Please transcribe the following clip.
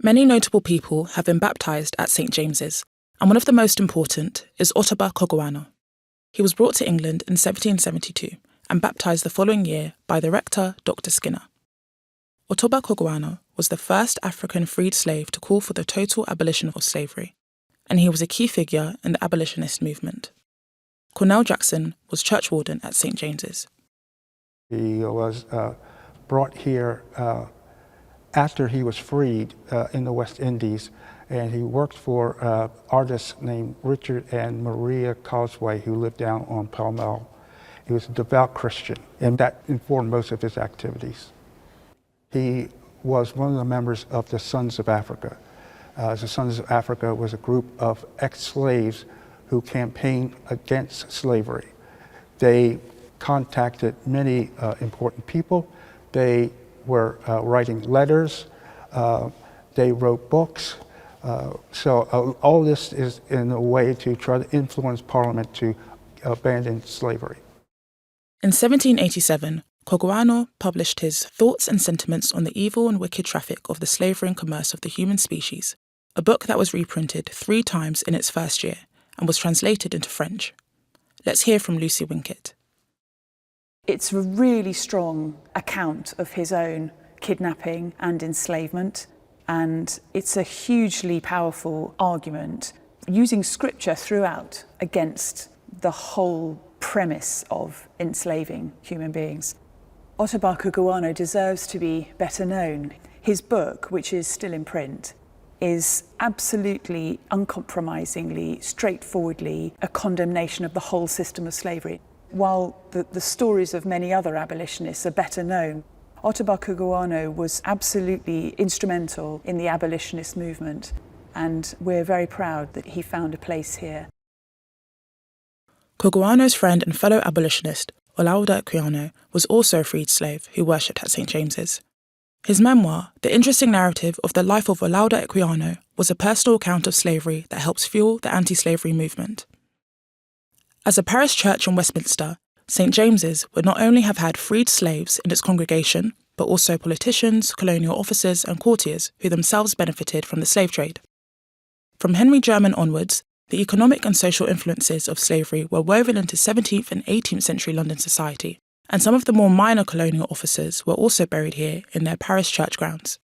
Many notable people have been baptised at St James's, and one of the most important is Ottobah Cugoano. He was brought to England in 1772 and baptised the following year by the rector, Dr. Skinner. Ottobah Cugoano was the first African freed slave to call for the total abolition of slavery, and he was a key figure in the abolitionist movement. Cornell Jackson was churchwarden at St James's. He was brought here after he was freed in the West Indies, and he worked for artists named Richard and Maria Causeway, who lived down on Pall Mall. He was a devout Christian, and that informed most of his activities. He was one of the members of the Sons of Africa. The Sons of Africa was a group of ex-slaves who campaigned against slavery. They contacted many important people. They were writing letters. They wrote books. So all this is in a way to try to influence Parliament to abandon slavery. In 1787, Cugoano published his Thoughts and Sentiments on the Evil and Wicked Traffic of the Slavery and Commerce of the Human Species, a book that was reprinted 3 times in its first year and was translated into French. Let's hear from Lucy Winkett. It's a really strong account of his own kidnapping and enslavement, and it's a hugely powerful argument using scripture throughout against the whole premise of enslaving human beings. Ottobah Cugoano deserves to be better known. His book, which is still in print, is absolutely uncompromisingly, straightforwardly a condemnation of the whole system of slavery. While the stories of many other abolitionists are better known, Ottobah Cugoano was absolutely instrumental in the abolitionist movement, and we're very proud that he found a place here. Cugoano's friend and fellow abolitionist, Olaudah Equiano, was also a freed slave who worshipped at St James's. His memoir, The Interesting Narrative of the Life of Olaudah Equiano, was a personal account of slavery that helps fuel the anti-slavery movement. As a parish church in Westminster, St James's would not only have had freed slaves in its congregation, but also politicians, colonial officers and courtiers who themselves benefited from the slave trade. From Henry Jermyn onwards, the economic and social influences of slavery were woven into 17th and 18th century London society, and some of the more minor colonial officers were also buried here in their parish church grounds.